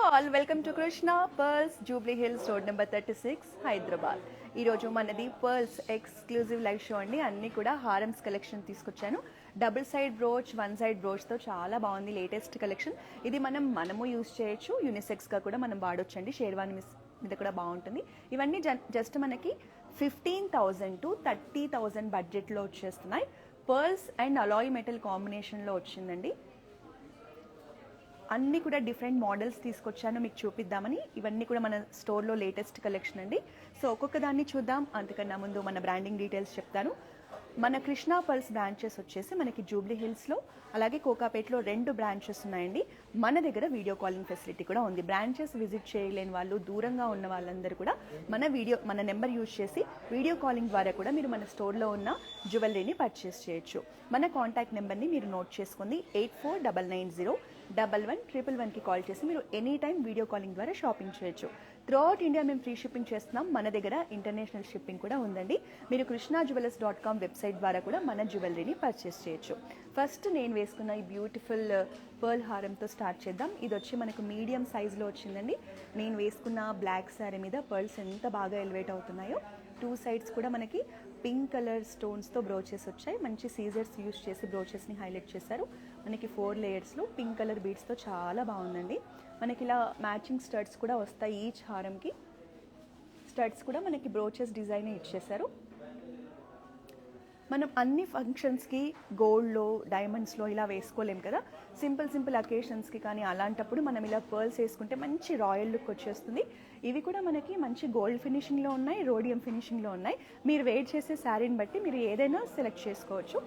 All welcome to Krishna pearls Jubilee Hills road number 36 Hyderabad. ఈరోజు మనది pearls exclusive live show అండి. అన్నీ కూడా హారమ్స్ కలెక్షన్ తీసుకొచ్చాను. Double side brooch, one side బ్రోచ్తో చాలా బాగుంది లేటెస్ట్ కలెక్షన్. ఇది మనము యూస్ చేయొచ్చు, యూనిసెక్స్గా కూడా మనం వాడొచ్చండి. షేర్వాని మీద కూడా బాగుంటుంది. ఇవన్నీ జస్ట్ మనకి 15,000 to 30,000 బడ్జెట్లో వచ్చేస్తున్నాయి. పర్ల్స్ అండ్ అలాయ్ మెటల్ కాంబినేషన్లో వచ్చిందండి. అన్నీ కూడా డిఫరెంట్ మోడల్స్ తీసుకొచ్చాను మీకు చూపిద్దామని. ఇవన్నీ కూడా మన స్టోర్లో లేటెస్ట్ కలెక్షన్ అండి. సో ఒక్కొక్క దాన్ని చూద్దాం. అంతకన్నా ముందు మన బ్రాండింగ్ డీటెయిల్స్ చెప్తాను. మన కృష్ణా పర్ల్స్ బ్రాంచెస్ వచ్చేసి మనకి జూబ్లీ హిల్స్లో అలాగే కోకాపేట్లో 2 బ్రాంచెస్ ఉన్నాయండి. మన దగ్గర వీడియో కాలింగ్ ఫెసిలిటీ కూడా ఉంది. బ్రాంచెస్ విజిట్ చేయలేని వాళ్ళు, దూరంగా ఉన్న వాళ్ళందరూ కూడా మన నెంబర్ యూజ్ చేసి వీడియో కాలింగ్ ద్వారా కూడా మీరు మన స్టోర్లో ఉన్న జ్యువెలరీని పర్చేస్ చేయొచ్చు. మన కాంటాక్ట్ నెంబర్ని మీరు నోట్ చేసుకుంది 8499011111కి కాల్ చేసి మీరు ఎనీ టైం వీడియో కాలింగ్ ద్వారా షాపింగ్ చేయొచ్చు. త్రూఅవుట్ ఇండియా మేము ఫ్రీ షిప్పింగ్ చేస్తున్నాం. మన దగ్గర ఇంటర్నేషనల్ షిప్పింగ్ కూడా ఉందండి. మీరు krishnajewellers.com వెబ్సైట్ ద్వారా కూడా మన జ్యువెలరీని పర్చేస్ చేయొచ్చు. ఫస్ట్ నేను వేసుకున్న ఈ బ్యూటిఫుల్ పర్ల్ హారంతో స్టార్ట్ చేద్దాం. ఇది వచ్చి మనకు మీడియం సైజులో వచ్చిందండి. నేను వేసుకున్న బ్లాక్ శారీ మీద పర్ల్స్ ఎంత బాగా ఎలివేట్ అవుతున్నాయో. 2 సైడ్స్ కూడా మనకి పింక్ కలర్ స్టోన్స్తో బ్రోచెస్ వచ్చాయి. మంచి సీజర్స్ యూస్ చేసి బ్రోచెస్ని హైలైట్ చేశారు. మనకి 4 లేయర్స్లో పింక్ కలర్ బీడ్స్తో చాలా బాగుందండి. మనకి ఇలా మ్యాచింగ్ స్టడ్స్ కూడా వస్తాయి. ఈచ్ హారంకి స్టడ్స్ కూడా మనకి బ్రోచెస్ డిజైన్ ఇచ్చేశారు. మనం అన్ని ఫంక్షన్స్కి గోల్డ్లో, డైమండ్స్లో ఇలా వేసుకోలేం కదా. సింపుల్ అకేషన్స్కి కానీ అలాంటప్పుడు మనం ఇలా పర్ల్స్ వేసుకుంటే మంచి రాయల్ లుక్ వచ్చేస్తుంది. ఇవి కూడా మనకి మంచి గోల్డ్ ఫినిషింగ్లో ఉన్నాయి, రోడియం ఫినిషింగ్లో ఉన్నాయి. మీరు వెయిట్ చేసే శారీని బట్టి మీరు ఏదైనా సెలెక్ట్ చేసుకోవచ్చు.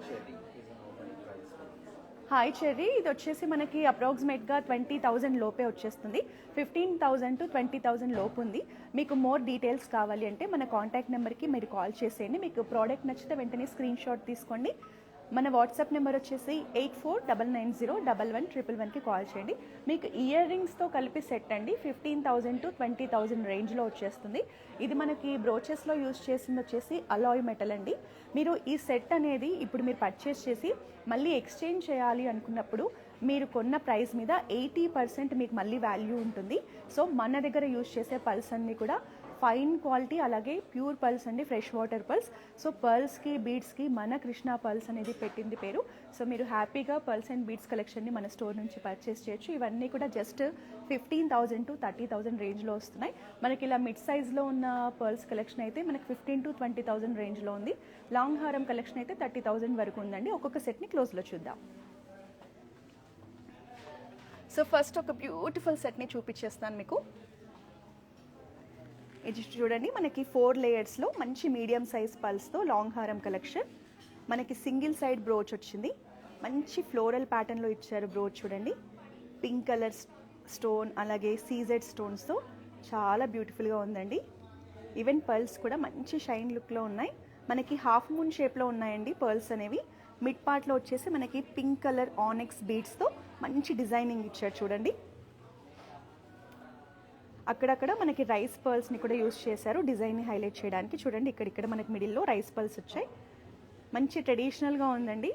హాయ్ చెర్రీ, ఇది వచ్చేసి మనకి అప్రాక్సిమేట్గా 20,000 లోపే వచ్చేస్తుంది. 15,000 to 20,000 లోపు ఉంది. మీకు మోర్ డీటెయిల్స్ కావాలి అంటే మన కాంటాక్ట్ నెంబర్కి మీరు కాల్ చేసేయండి. మీకు ప్రోడక్ట్ నచ్చితే వెంటనే స్క్రీన్ షాట్ తీసుకోండి. మన వాట్సాప్ నెంబర్ వచ్చేసి 8499011111కి కాల్ చేయండి. మీకు ఇయర్ రింగ్స్తో కలిపి సెట్ అండి 15,000 to 20,000 రేంజ్లో వచ్చేస్తుంది. ఇది మనకి బ్రోచెస్లో యూజ్ చేసింది వచ్చేసి అలాయ్ మెటల్ అండి. మీరు ఈ సెట్ అనేది ఇప్పుడు మీరు పర్చేస్ చేసి మళ్ళీ ఎక్స్చేంజ్ చేయాలి అనుకున్నప్పుడు మీరు కొన్న ప్రైస్ మీద 80% మీకు మళ్ళీ వాల్యూ ఉంటుంది. సో మన దగ్గర యూజ్ చేసే పర్ల్స్ అన్నీ కూడా ఫైన్ క్వాలిటీ, అలాగే ప్యూర్ పర్ల్స్ అండి, ఫ్రెష్ వాటర్ పర్ల్స్. సో పర్ల్స్కి, బీడ్స్కి మన కృష్ణా పర్ల్స్ అనేది పెట్టింది పేరు. సో మీరు హ్యాపీగా పర్ల్స్ అండ్ బీడ్స్ కలెక్షన్ని మన స్టోర్ నుంచి పర్చేస్ చేయొచ్చు. ఇవన్నీ కూడా జస్ట్ 15,000 to 30,000 రేంజ్లో వస్తున్నాయి. మనకి ఇలా మిడ్ సైజ్లో ఉన్న పర్ల్స్ కలెక్షన్ అయితే మనకి 15,000 to 20,000 రేంజ్లో ఉంది. లాంగ్ హారం కలెక్షన్ అయితే 30,000 వరకు ఉందండి. ఒక్కొక్క సెట్ని క్లోజ్లో చూద్దాం. సో ఫస్ట్ ఒక బ్యూటిఫుల్ సెట్ని చూపించేస్తాను మీకు. ఇది చూడండి, మనకి 4 లేయర్స్లో మంచి మీడియం సైజ్ పల్స్తో లాంగ్ హారం కలెక్షన్. మనకి సింగిల్ సైడ్ బ్రోచ్ వచ్చింది. మంచి ఫ్లోరల్ ప్యాటర్న్లో ఇచ్చారు బ్రోచ్. చూడండి, పింక్ కలర్ స్టోన్ అలాగే సీజెడ్ స్టోన్స్తో చాలా బ్యూటిఫుల్గా ఉందండి. ఈవెన్ పర్ల్స్ కూడా మంచి షైన్ లుక్లో ఉన్నాయి. మనకి హాఫ్ మూన్ షేప్లో ఉన్నాయండి పర్ల్స్ అనేవి. మిడ్ పార్ట్లో వచ్చేసి మనకి పింక్ కలర్ ఆనెక్స్ బీడ్స్తో మంచి డిజైనింగ్ ఇచ్చారు. చూడండి, అక్కడక్కడ మనకి రైస్ పర్ల్స్ని కూడా యూస్ చేశారు డిజైన్ని హైలైట్ చేయడానికి. చూడండి, ఇక్కడ మనకి మిడిల్లో రైస్ పర్ల్స్ వచ్చాయి. మంచి ట్రెడిషనల్గా ఉందండి.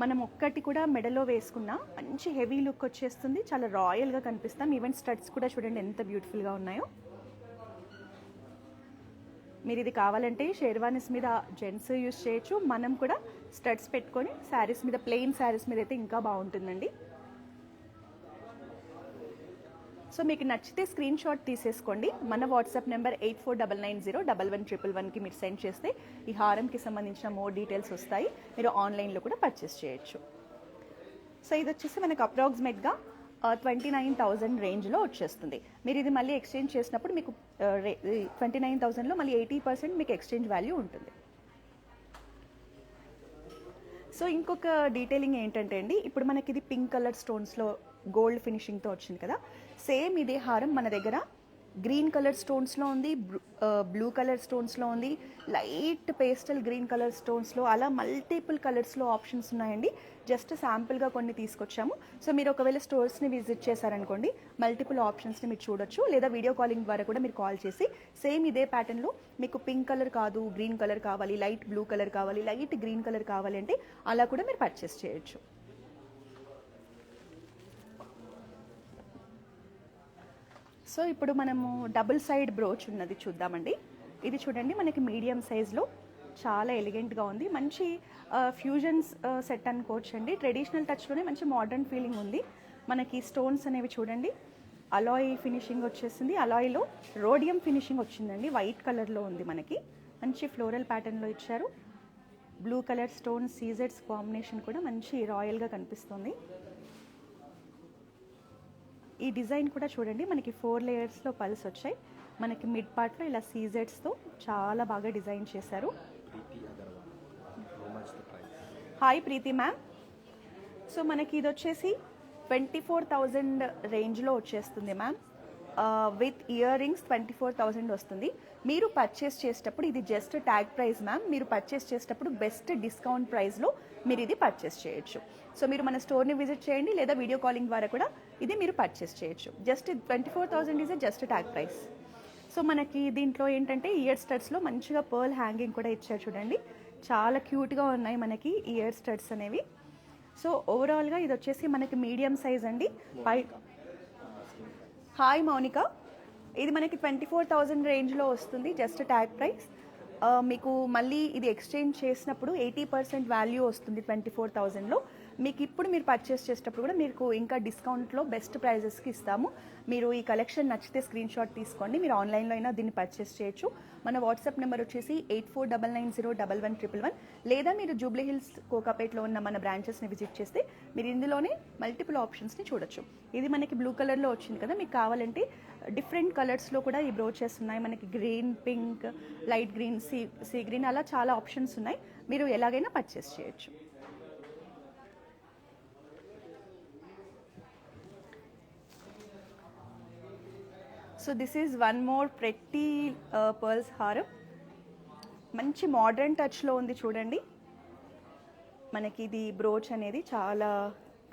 మనం ఒక్కటి కూడా మెడలో వేసుకున్నా మంచి హెవీ లుక్ వచ్చేస్తుంది. చాలా రాయల్గా కనిపిస్తాం. ఈవెన్ స్టడ్స్ కూడా చూడండి ఎంత బ్యూటిఫుల్గా ఉన్నాయో. మీరు ఇది కావాలంటే షేర్వానీస్ మీద జెంట్స్ యూస్ చేయొచ్చు. మనం కూడా స్టడ్స్ పెట్టుకొని శారీస్ మీద, ప్లెయిన్ శారీస్ మీద అయితే ఇంకా బాగుంటుందండి. సో మీకు నచ్చితే స్క్రీన్ షాట్ తీసేసుకోండి. మన వాట్సాప్ నెంబర్ 8499011111కి మీరు సెండ్ చేస్తే ఈ హారంకి సంబంధించిన మోర్ డీటెయిల్స్ వస్తాయి. మీరు ఆన్లైన్లో కూడా పర్చేస్ చేయొచ్చు. సో ఇది వచ్చేసి మనకు అప్రాక్సిమేట్గా 29,000 రేంజ్లో వచ్చేస్తుంది. మీరు ఇది మళ్ళీ ఎక్స్చేంజ్ చేసినప్పుడు మీకు 29,000లో మళ్ళీ 80% మీకు ఎక్స్చేంజ్ వాల్యూ ఉంటుంది. సో ఇంకొక డీటెయిలింగ్ ఏంటంటే అండి, ఇప్పుడు మనకి ఇది పింక్ కలర్ స్టోన్స్లో గోల్డ్ ఫినిషింగ్తో వచ్చింది కదా. సేమ్ ఇదే హారం మన దగ్గర గ్రీన్ కలర్ స్టోన్స్లో ఉంది, బ్లూ కలర్ స్టోన్స్లో ఉంది, లైట్ పేస్టల్ గ్రీన్ కలర్ స్టోన్స్లో, అలా మల్టిపుల్ కలర్స్లో ఆప్షన్స్ ఉన్నాయండి. జస్ట్ శాంపుల్గా కొన్ని తీసుకొచ్చాము. సో మీరు ఒకవేళ స్టోర్స్ని విజిట్ చేశారనుకోండి, మల్టిపుల్ ఆప్షన్స్ని మీరు చూడొచ్చు. లేదా వీడియో కాలింగ్ ద్వారా కూడా మీరు కాల్ చేసి సేమ్ ఇదే ప్యాటర్న్లో మీకు పింక్ కలర్ కాదు, గ్రీన్ కలర్ కావాలి, లైట్ బ్లూ కలర్ కావాలి, లైట్ గ్రీన్ కలర్ కావాలి అంటే అలా కూడా మీరు పర్చేస్ చేయొచ్చు. సో ఇప్పుడు మనము డబుల్ సైడ్ బ్రోచ్ ఉన్నది చూద్దామండి. ఇది చూడండి, మనకి మీడియం సైజ్లో చాలా ఎలిగెంట్గా ఉంది. మంచి ఫ్యూజన్స్ సెట్ అనుకోవచ్చు అండి. ట్రెడిషనల్ టచ్లోనే మంచి మోడర్న్ ఫీలింగ్ ఉంది. మనకి స్టోన్స్ అనేవి చూడండి, అలాయ్ ఫినిషింగ్ వచ్చేసింది. అలాయ్లో రోడియం ఫినిషింగ్ వచ్చిందండి, వైట్ కలర్లో ఉంది. మనకి మంచి ఫ్లోరల్ ప్యాటర్న్లో ఇచ్చారు. బ్లూ కలర్ స్టోన్ సీజెడ్స్ కాంబినేషన్ కూడా మంచి రాయల్గా కనిపిస్తుంది. ఈ డిజైన్ కూడా చూడండి, మనకి 4 లేయర్స్లో పల్స్ వచ్చాయి. మనకి మిడ్ పార్ట్లో ఇలా సీజెడ్స్తో చాలా బాగా డిజైన్ చేశారు. హాయ్ ప్రీతి మ్యామ్. సో మనకి ఇది వచ్చేసి 24,000 రేంజ్లో వచ్చేస్తుంది మ్యామ్. విత్ ఇయర్ రింగ్స్ 24,000 వస్తుంది. మీరు పర్చేస్ చేసేటప్పుడు ఇది జస్ట్ ట్యాగ్ ప్రైస్ మ్యామ్. మీరు పర్చేస్ చేసేటప్పుడు బెస్ట్ డిస్కౌంట్ ప్రైస్లో మీరు ఇది పర్చేస్ చేయొచ్చు. సో మీరు మన స్టోర్ని విజిట్ చేయండి, లేదా వీడియో కాలింగ్ ద్వారా కూడా ఇది మీరు పర్చేస్ చేయొచ్చు. Just 24,000 is just tag price. So మనకి దీంట్లో ఏంటంటే ఇయర్ స్టడ్స్లో మంచిగా పర్ల్ హ్యాంగింగ్ కూడా ఇచ్చారు చూడండి. చాలా క్యూట్గా ఉన్నాయి మనకి ఇయర్ స్టడ్స్ అనేవి. సో ఓవరాల్గా ఇది వచ్చేసి మనకి మీడియం సైజ్ అండి. హాయ్ మౌనిక. ఇది మనకి 24,000 రేంజ్లో వస్తుంది, జస్ట్ ట్యాగ్ ప్రైస్. మీకు మళ్ళీ ఇది ఎక్స్చేంజ్ చేసినప్పుడు 80% వాల్యూ వస్తుంది 24,000లో. మీకు ఇప్పుడు మీరు పర్చేస్ చేసేటప్పుడు కూడా మీకు ఇంకా డిస్కౌంట్లో బెస్ట్ ప్రైజెస్కి ఇస్తాము. మీరు ఈ కలెక్షన్ నచ్చితే స్క్రీన్ షాట్ తీసుకోండి. మీరు ఆన్లైన్లో అయినా దీన్ని పర్చేస్ చేయొచ్చు. మన వాట్సాప్ నెంబర్ వచ్చేసి 8499011111, లేదా మీరు జూబ్లీ హిల్స్ కోకాపేట్లో ఉన్న మన బ్రాంచెస్ని విజిట్ చేస్తే మీరు ఇందులోనే మల్టిపుల్ ఆప్షన్స్ని చూడొచ్చు. ఇది మనకి బ్లూ కలర్లో వచ్చింది కదా, మీకు కావాలంటే డిఫరెంట్ కలర్స్లో కూడా ఈ బ్రోచెస్ ఉన్నాయి. మనకి green, pink, light green, sea green, అలా చాలా ఆప్షన్స్ ఉన్నాయి. మీరు ఎలాగైనా పర్చేస్ చేయొచ్చు. So this is one more pretty pearls హారం. మంచి మోడర్న్ టచ్లో ఉంది చూడండి. మనకి ఇది బ్రోచ్ అనేది చాలా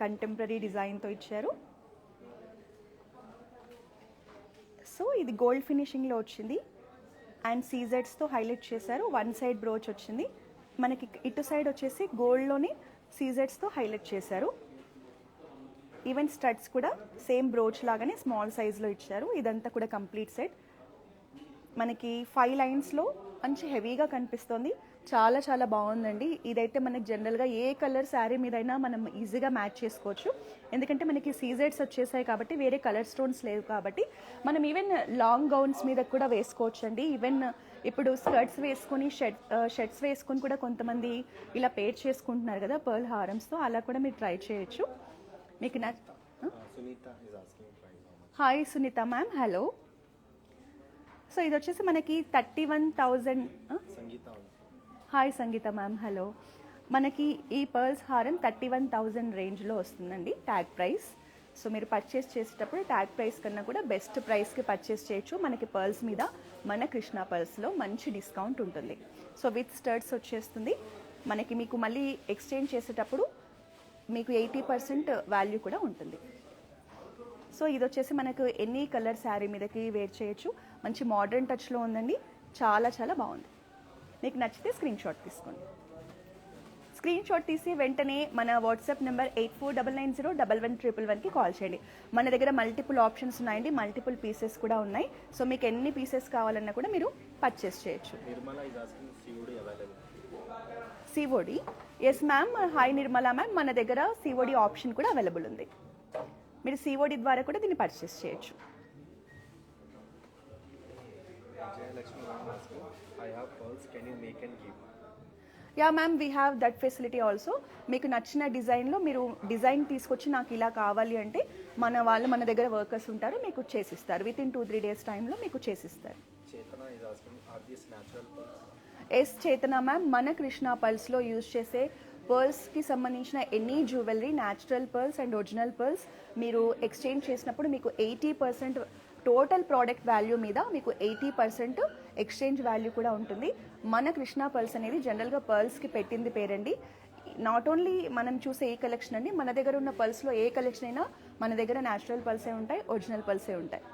కంటెంపరీ డిజైన్తో ఇచ్చారు. సో ఇది గోల్డ్ ఫినిషింగ్లో వచ్చింది అండ్ సీజెడ్స్తో హైలైట్ చేశారు. వన్ సైడ్ బ్రోచ్ వచ్చింది. మనకి ఇటు సైడ్ వచ్చేసి గోల్డ్లోని సీజెడ్స్తో హైలైట్ చేశారు. ఈవెన్ స్టడ్స్ కూడా సేమ్ బ్రోచ్ లాగానే స్మాల్ సైజ్లో ఇచ్చారు. ఇదంతా కూడా కంప్లీట్ సెట్. మనకి 5 లైన్స్లో మంచి హెవీగా కనిపిస్తుంది. చాలా చాలా బాగుందండి. ఇదైతే మనకి జనరల్గా ఏ కలర్ శారీ మీదైనా మనం ఈజీగా మ్యాచ్ చేసుకోవచ్చు. ఎందుకంటే మనకి సీజెడ్స్ వచ్చేసాయి కాబట్టి, వేరే కలర్ స్టోన్స్ లేవు కాబట్టి మనం ఈవెన్ లాంగ్ గౌన్స్ మీద కూడా వేసుకోవచ్చు అండి. ఈవెన్ ఇప్పుడు స్కర్ట్స్ వేసుకొని షర్ట్స్ వేసుకొని కూడా కొంతమంది ఇలా పేర్ చేసుకుంటున్నారు కదా పర్ల్ హారమ్స్తో, అలా కూడా మీరు ట్రై చేయొచ్చు. మీకు hi Sunitha ma'am, hello. So ఇది వచ్చేసి మనకి 31,000. Hi Sangeetha ma'am, hello. మనకి ఈ పర్ల్స్ హారం 31,000 రేంజ్లో వస్తుందండి ట్యాగ్ ప్రైస్. సో మీరు పర్చేస్ చేసేటప్పుడు ట్యాగ్ ప్రైస్ కన్నా కూడా బెస్ట్ ప్రైస్కి పర్చేస్ చేయొచ్చు. మనకి పర్ల్స్ మీద మన కృష్ణ పర్ల్స్లో మంచి డిస్కౌంట్ ఉంటుంది. సో విత్ స్టడ్స్ వచ్చేస్తుంది. మనకి మీకు మళ్ళీ ఎక్స్చేంజ్ చేసేటప్పుడు మీకు 80% వాల్యూ కూడా ఉంటుంది. సో ఇది వచ్చేసి మనకు ఎనీ కలర్ శారీ మీదకి వేర్ చేయొచ్చు. మంచి మోడర్న్ టచ్లో ఉందండి, చాలా చాలా బాగుంది. మీకు నచ్చితే స్క్రీన్ షాట్ తీసుకోండి. స్క్రీన్ షాట్ తీసి వెంటనే మన వాట్సాప్ నెంబర్ 8499011111కి కాల్ చేయండి. మన దగ్గర మల్టిపుల్ ఆప్షన్స్ ఉన్నాయండి, మల్టిపుల్ పీసెస్ కూడా ఉన్నాయి. సో మీకు ఎన్ని పీసెస్ కావాలన్నా కూడా మీరు పర్చేస్ చేయొచ్చు. COD, yes ma'am. Hi Nirmala ma'am, మన దగ్గర సిఓడి ఆప్షన్ కూడా అవైలబుల్ ఉంది. మీరు సిఓడి ద్వారా కూడా దీన్ని పర్చేస్ చేయొచ్చు. Yeah ma'am, we have that facility also. మీకు నచ్చిన డిజైన్లో మీరు డిజైన్ తీసుకొచ్చి నాకు ఇలా కావాలి అంటే మన దగ్గర వర్కర్స్ ఉంటారు, మీకు చేసిస్తారు. వితిన్ 2-3 డేస్ టైంలో మీకు చేసిస్తారు. ఎస్ చేతన మ్యామ్, మన కృష్ణ పర్ల్స్లో యూజ్ చేసే పర్ల్స్కి సంబంధించిన any jewellery, natural pearls and original pearls మీరు ఎక్స్చేంజ్ చేసినప్పుడు మీకు 80% టోటల్ ప్రోడక్ట్ వాల్యూ మీద మీకు 80% ఎక్స్చేంజ్ వాల్యూ కూడా ఉంటుంది. మన కృష్ణ పర్ల్స్ అనేది జనరల్గా పర్ల్స్కి పెట్టింది పేరండి. నాట్ ఓన్లీ మనం చూసే ఏ కలెక్షన్ అండి, మన దగ్గర ఉన్న పర్ల్స్లో ఏ కలెక్షన్ అయినా మన దగ్గర న్యాచురల్ పర్ల్సే ఉంటాయి, ఒరిజినల్ పర్ల్సే ఉంటాయి.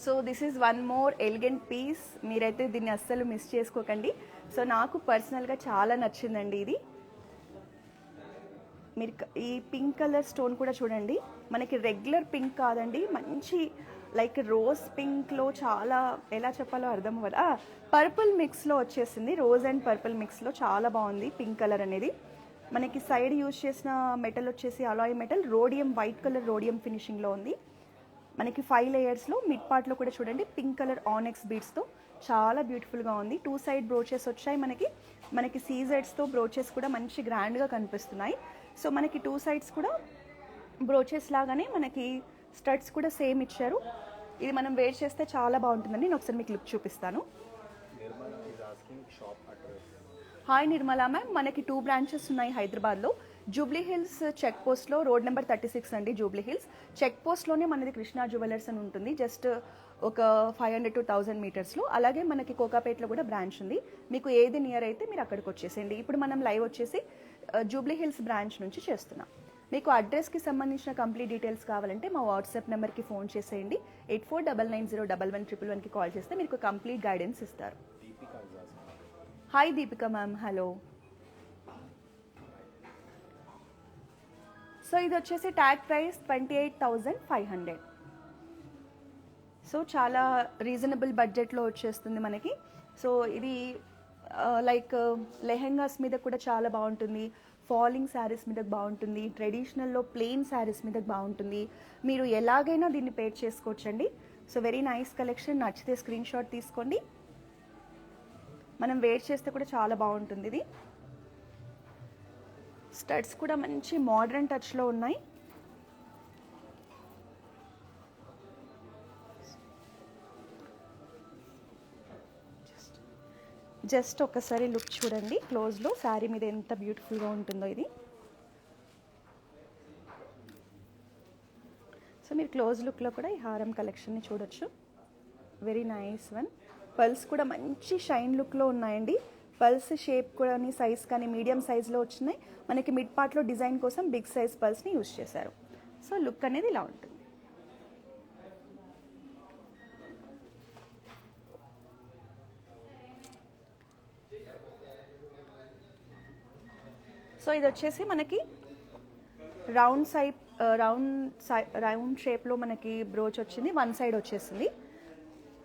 So this is one more elegant piece. మీరైతే దీన్ని అస్సలు మిస్ చేసుకోకండి. సో నాకు పర్సనల్గా చాలా నచ్చిందండి ఇది. మీరు ఈ పింక్ కలర్ స్టోన్ కూడా చూడండి, మనకి రెగ్యులర్ పింక్ కాదండి, మంచి లైక్ రోజ్ పింక్లో చాలా ఎలా చెప్పాలో అర్థం అవ్వదు, పర్పుల్ మిక్స్లో వచ్చేసింది. రోజ్ అండ్ పర్పుల్ మిక్స్లో చాలా బాగుంది పింక్ కలర్ అనేది. మనకి సైడ్ యూజ్ చేసిన మెటల్ వచ్చేసి alloy metal, rhodium white colour rhodium ఫినిషింగ్లో ఉంది. మనకి 5 లేయర్స్లో మిడ్ పార్ట్లో కూడా చూడండి పింక్ కలర్ ఆనెక్స్ బీడ్స్తో చాలా బ్యూటిఫుల్గా ఉంది. 2 సైడ్ బ్రోచెస్ వచ్చాయి మనకి సీజెడ్స్తో బ్రోచెస్ కూడా మంచి గ్రాండ్గా కనిపిస్తున్నాయి. సో మనకి 2 సైడ్స్ కూడా బ్రోచెస్ లాగానే మనకి స్టడ్స్ కూడా సేమ్ ఇచ్చారు. ఇది మనం వేర్ చేస్తే చాలా బాగుంటుందండి. నేను ఒకసారి మీకు లుక్ చూపిస్తాను. హాయ్ నిర్మలా మ్యామ్, మనకి 2 బ్రాంచెస్ ఉన్నాయి హైదరాబాద్లో. జూబ్లీ హిల్స్ చెక్ పోస్ట్లో రోడ్ నెంబర్ 36 అండి. జూబ్లీ హిల్స్ చెక్ పోస్ట్లోనే మనది కృష్ణా జ్యువెలర్స్ అని ఉంటుంది, జస్ట్ ఒక 500 to 1000 మీటర్స్లో. అలాగే మనకి కోకాపేట్లో కూడా బ్రాంచ్ ఉంది. మీకు ఏది నియర్ అయితే మీరు అక్కడికి వచ్చేసేయండి. ఇప్పుడు మనం లైవ్ వచ్చేసి జూబ్లీ హిల్స్ బ్రాంచ్ నుంచి చేస్తున్నాం. మీకు అడ్రస్కి సంబంధించిన కంప్లీట్ డీటెయిల్స్ కావాలంటే మా వాట్సాప్ నెంబర్కి ఫోన్ చేసేయండి. 8499011111కి కాల్ చేస్తే మీకు కంప్లీట్ గైడెన్స్ ఇస్తారు. Hi Deepika ma'am, hello. So ఇది వచ్చేసి ట్యాగ్ ప్రైస్ 28,500. సో చాలా రీజనబుల్ బడ్జెట్లో వచ్చేస్తుంది మనకి. సో ఇది లైక్ లెహెంగాస్ మీద కూడా చాలా బాగుంటుంది, ఫాలింగ్ శారీస్ మీద బాగుంటుంది, ట్రెడిషనల్లో ప్లెయిన్ శారీస్ మీద బాగుంటుంది. మీరు ఎలాగైనా దీన్ని పేర్ చేసుకోవచ్చండి. So very nice collection. నచ్చితే స్క్రీన్ షాట్ తీసుకోండి. మనం వేర్ చేస్తే కూడా చాలా బాగుంటుంది. ఇది స్టడ్స్ కూడా మంచి మోడర్న్ టచ్లో ఉన్నాయి. జస్ట్ ఒకసారి లుక్ చూడండి క్లోజ్లో, శారీ మీద ఎంత బ్యూటిఫుల్గా ఉంటుందో ఇది. సో మీరు క్లోజ్ లుక్లో కూడా ఈ హారం కలెక్షన్ని చూడొచ్చు. Very nice one. పల్స్ కూడా మంచి షైన్ లుక్లో ఉన్నాయండి. పల్స్ షేప్ కూడా సైజ్ కానీ మీడియం సైజ్లో వచ్చినాయి. మనకి మిడ్ పార్ట్లో డిజైన్ కోసం బిగ్ సైజ్ పల్స్ని యూజ్ చేశారు. సో లుక్ అనేది ఇలా ఉంటుంది. సో ఇది వచ్చేసి మనకి రౌండ్ షేప్లో మనకి బ్రోచ్ వచ్చింది, 1 సైడ్ వచ్చేసింది.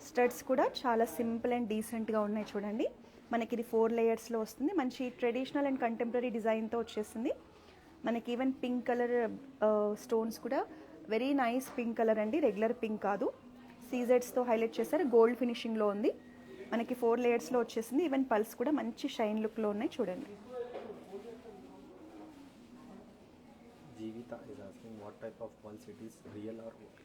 స్టడ్స్ కూడా చాలా సింపుల్ అండ్ డీసెంట్గా ఉన్నాయి చూడండి. మనకి ఇది 4 లేయర్స్లో వస్తుంది. మంచి ట్రెడిషనల్ అండ్ కంటెంపరీ డిజైన్తో వచ్చేసింది. మనకి ఈవెన్ పింక్ కలర్ స్టోన్స్ కూడా వెరీ నైస్ పింక్ కలర్ అండి, రెగ్యులర్ పింక్ కాదు. సీజెడ్స్తో హైలైట్ చేశారు, గోల్డ్ ఫినిషింగ్లో ఉంది. మనకి 4 లేయర్స్లో వచ్చేసింది. ఈవెన్ పల్స్ కూడా మంచి షైన్ లుక్లో ఉన్నాయి చూడండి. Jeevita is asking what type of pulse it is, real or what?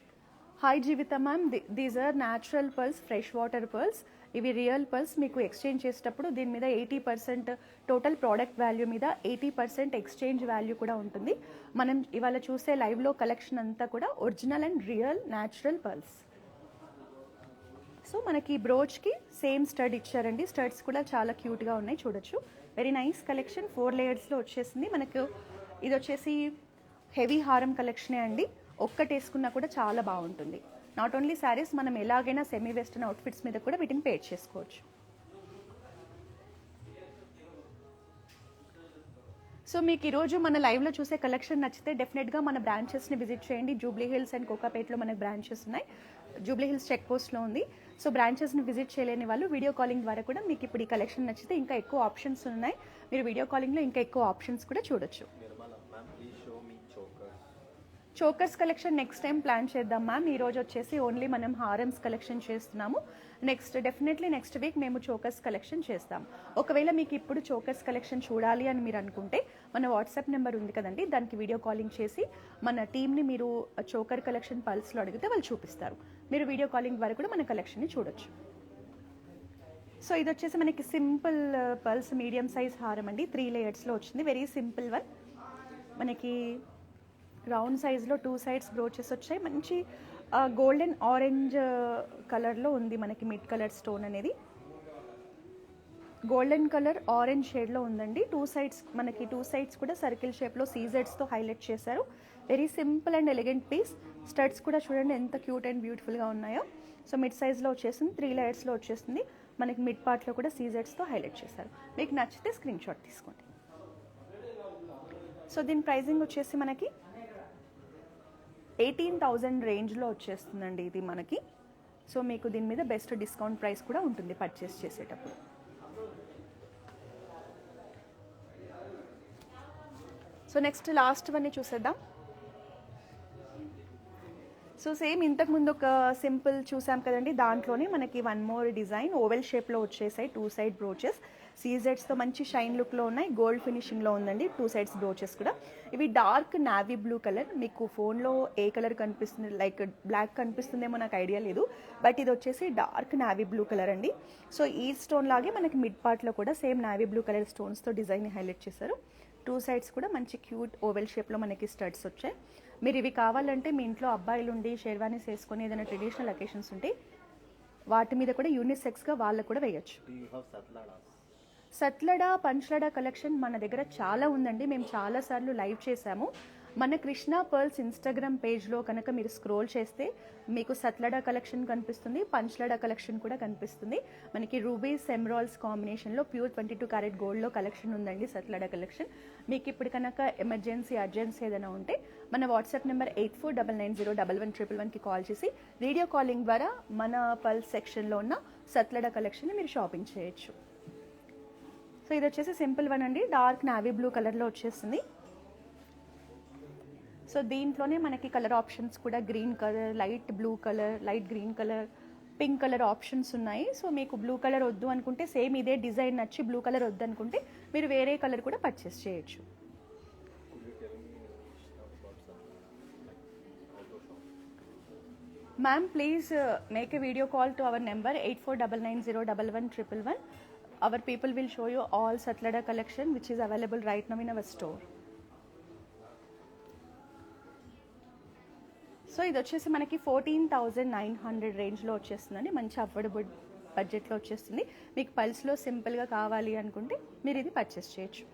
Hi Jeevitha ma'am, these are natural pearls, fresh water pearls. ఇవి రియల్ పర్ల్స్. మీకు ఎక్స్చేంజ్ చేసేటప్పుడు దీని మీద 80% టోటల్ ప్రోడక్ట్ వాల్యూ మీద 80% ఎక్స్చేంజ్ వాల్యూ కూడా ఉంటుంది. మనం ఇవాళ చూసే లైవ్లో కలెక్షన్ అంతా కూడా original and real natural pearls. So మనకి బ్రోచ్కి సేమ్ స్టడ్ ఇచ్చారండి. స్టడ్స్ కూడా చాలా క్యూట్గా ఉన్నాయి చూడొచ్చు. Very nice collection. 4 లేయర్స్లో వచ్చేసింది. మనకు ఇది వచ్చేసి హెవీ హారం కలెక్షనే అండి. ఒక్కటి వేసుకున్నా కూడా చాలా బాగుంటుంది. నాట్ ఓన్లీ శారీస్, మనం ఎలాగైనా సెమీ వెస్టర్న్ అవుట్ఫిట్స్ మీద కూడా వీటిని పేర్ చేసుకోవచ్చు. సో మీకు ఈరోజు మన లైవ్లో చూసే కలెక్షన్ నచ్చితే డెఫినెట్గా మన బ్రాంచెస్ని విజిట్ చేయండి. జూబ్లీ హిల్స్ అండ్ కోకాపేట్లో మనకు బ్రాంచెస్ ఉన్నాయి. జూబ్లీ హిల్స్ చెక్ పోస్ట్లో ఉంది. సో బ్రాంచెస్ని విజిట్ చేయలేని వాళ్ళు వీడియో కాలింగ్ ద్వారా కూడా మీకు ఇప్పుడు ఈ కలెక్షన్ నచ్చితే ఇంకా ఎక్కువ ఆప్షన్స్ ఉన్నాయి. మీరు వీడియో కాలింగ్లో ఇంకా ఎక్కువ ఆప్షన్స్ కూడా చూడొచ్చు. Chokers collection next time plan చేద్దాం మ్యామ్. ఈరోజు వచ్చేసి ఓన్లీ మనం హారమ్స్ కలెక్షన్ చేస్తున్నాము. డెఫినెట్లీ నెక్స్ట్ వీక్ మేము చోకర్స్ కలెక్షన్ చేస్తాం. ఒకవేళ మీకు ఇప్పుడు చోకర్స్ కలెక్షన్ చూడాలి అని మీరు అనుకుంటే మన వాట్సాప్ నెంబర్ ఉంది కదండి, దానికి వీడియో కాలింగ్ చేసి మన టీమ్ని మీరు చోకర్ కలెక్షన్ పల్స్లో అడిగితే వాళ్ళు చూపిస్తారు. మీరు వీడియో కాలింగ్ ద్వారా కూడా మన కలెక్షన్ని చూడొచ్చు. సో ఇది వచ్చేసి మనకి సింపుల్ పల్స్ మీడియం సైజ్ హారం అండి. 3 లేయర్స్లో వచ్చింది. Very simple one. మనకి రౌండ్ సైజ్లో 2 సైడ్స్ బ్రోచెస్ వచ్చాయి. మంచి గోల్డెన్ ఆరెంజ్ కలర్లో ఉంది. మనకి మిడ్ కలర్ స్టోన్ అనేది గోల్డెన్ కలర్ ఆరెంజ్ షేడ్లో ఉందండి. 2 సైడ్స్ మనకి 2 సైడ్స్ కూడా సర్కిల్ షేప్లో సీజెడ్స్తో హైలైట్ చేశారు. Very simple and elegant piece. Studs కూడా చూడండి ఎంత క్యూట్ అండ్ బ్యూటిఫుల్గా ఉన్నాయో. సో మిడ్ సైజ్లో వచ్చేసింది, 3 లేయర్స్లో వచ్చేసింది. మనకి మిడ్ పార్ట్లో కూడా సీజెడ్స్తో హైలైట్ చేశారు. మీకు నచ్చితే స్క్రీన్ షాట్ తీసుకోండి. సో దీని ప్రైజింగ్ వచ్చేసి మనకి 18,000 రేంజ్లో వచ్చేస్తుందండి ఇది మనకి. సో మీకు దీని మీద బెస్ట్ డిస్కౌంట్ ప్రైస్ కూడా ఉంటుంది పర్చేస్ చేసేటప్పుడు. సో నెక్స్ట్ లాస్ట్ వన్ చూసేద్దాం. సో సేమ్ ఇంతకుముందు ఒక సింపుల్ చూసాం కదండి, దాంట్లోనే మనకి వన్ మోర్ డిజైన్ ఓవెల్ షేప్లో వచ్చేసాయి. 2 సైడ్ బ్రోచెస్ సీజెడ్స్తో మంచి షైన్ లుక్లో ఉన్నాయి. గోల్డ్ ఫినిషింగ్లో ఉందండి 2 సైడ్స్ బ్రోచెస్ కూడా. ఇవి డార్క్ నావీ బ్లూ కలర్. మీకు ఫోన్లో ఏ కలర్ కనిపిస్తుంది, లైక్ బ్లాక్ కనిపిస్తుందేమో నాకు ఐడియా లేదు, బట్ ఇది వచ్చేసి డార్క్ నావీ బ్లూ కలర్ అండి. సో ఈ స్టోన్ లాగే మనకి మిడ్ పార్ట్లో కూడా సేమ్ నావీ బ్లూ కలర్ స్టోన్స్తో డిజైన్ హైలైట్ చేశారు. 2 సైడ్స్ కూడా మంచి క్యూట్ ఓవెల్ షేప్లో మనకి స్టడ్స్ వచ్చాయి. మీరు ఇవి కావాలంటే మీ ఇంట్లో అబ్బాయిలు ఉండి షేర్వానీస్ వేసుకొని ఏదైనా ట్రెడిషనల్ అకేషన్స్ ఉంటే వాటి మీద కూడా యూనిసెక్స్గా వాళ్ళకు కూడా వేయచ్చు. సత్లడా పంచలడా కలెక్షన్ మన దగ్గర చాలా ఉందండి. మేము చాలాసార్లు లైవ్ చేశాము. మన కృష్ణ పర్ల్స్ ఇన్స్టాగ్రామ్ పేజ్లో కనుక మీరు స్క్రోల్ చేస్తే మీకు సత్లడా కలెక్షన్ కనిపిస్తుంది, పంచలడా కలెక్షన్ కూడా కనిపిస్తుంది. మనకి రూబీస్ ఎమరాల్డ్స్ కాంబినేషన్లో ప్యూర్ 22 క్యారెట్ గోల్డ్లో కలెక్షన్ ఉందండి సత్లడా కలెక్షన్. మీకు ఇప్పుడు కనుక ఎమర్జెన్సీ అర్జెన్సీ ఏదైనా ఉంటే మన వాట్సాప్ నెంబర్ 8499011111కి కాల్ చేసి వీడియో కాలింగ్ ద్వారా మన పల్స్ సెక్షన్లో ఉన్న సత్లడా కలెక్షన్ మీరు షాపింగ్ చేయొచ్చు. సో ఇది వచ్చేసి సింపుల్ వన్ అండి, డార్క్ నావీ బ్లూ కలర్లో వచ్చేస్తుంది. సో దీంట్లోనే మనకి కలర్ ఆప్షన్స్ కూడా green colour, light blue colour, light green colour, pink colour options ఉన్నాయి. సో మీకు బ్లూ కలర్ వద్దు అనుకుంటే, సేమ్ ఇదే డిజైన్ నచ్చి బ్లూ కలర్ వద్దు అనుకుంటే మీరు వేరే కలర్ కూడా పర్చేస్ చేయొచ్చు. Ma'am please make a video call to our number 8499011111. Our people will show you all satlada collection which is available right now in our store. So ఇది వచ్చేసి మనకి 14,900 రేంజ్లో వచ్చేస్తుందండి. మంచి అఫోర్డబుల్ బడ్జెట్లో వచ్చేస్తుంది. మీకు పల్స్లో సింపుల్గా కావాలి అనుకుంటే మీరు ఇది పర్చేస్ చేయొచ్చు.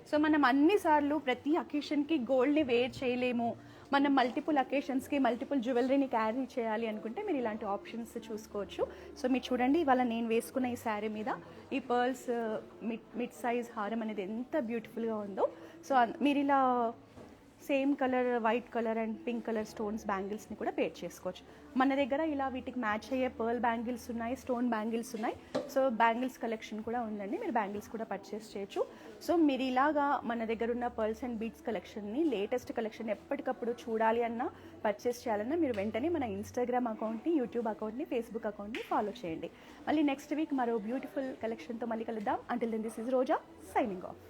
సో మనం అన్నిసార్లు ప్రతి అకేషన్కి గోల్డ్ని వేర్ చేయలేము, మనం మల్టిపుల్ అకేషన్స్కి మల్టిపుల్ జ్యువెలరీని క్యారీ చేయాలి అనుకుంటే మీరు ఇలాంటి ఆప్షన్స్ చూసుకోవచ్చు. సో మీరు చూడండి, ఇవాళ నేను వేసుకున్న ఈ శారీ మీద ఈ పర్ల్స్ మిడ్ సైజ్ హారం అనేది ఎంత బ్యూటిఫుల్గా ఉందో. సో మీరు ఇలా same colour white colour and pink colour stones బ్యాంగిల్స్ని కూడా పేర్ చేసుకోవచ్చు. మన దగ్గర ఇలా వీటికి మ్యాచ్ అయ్యే పర్ల్ బ్యాంగిల్స్ ఉన్నాయి, స్టోన్ బ్యాంగిల్స్ ఉన్నాయి. సో బ్యాంగిల్స్ కలెక్షన్ కూడా ఉందండి, మీరు బ్యాంగిల్స్ కూడా పర్చేస్ చేయొచ్చు. సో మీరు ఇలాగా మన దగ్గర ఉన్న పర్ల్స్ అండ్ బీడ్స్ కలెక్షన్ని, లేటెస్ట్ కలెక్షన్ ఎప్పటికప్పుడు చూడాలి అన్నా పర్చేస్ చేయాలన్నా మీరు వెంటనే మన ఇన్స్టాగ్రామ్ అకౌంట్ని, యూట్యూబ్ అకౌంట్ని, ఫేస్బుక్ అకౌంట్ని ఫాలో చేయండి. మళ్ళీ నెక్స్ట్ వీక్ మరో బ్యూటిఫుల్ కలెక్షన్తో మళ్ళీ కలుద్దాం. Until then this is Roja signing of.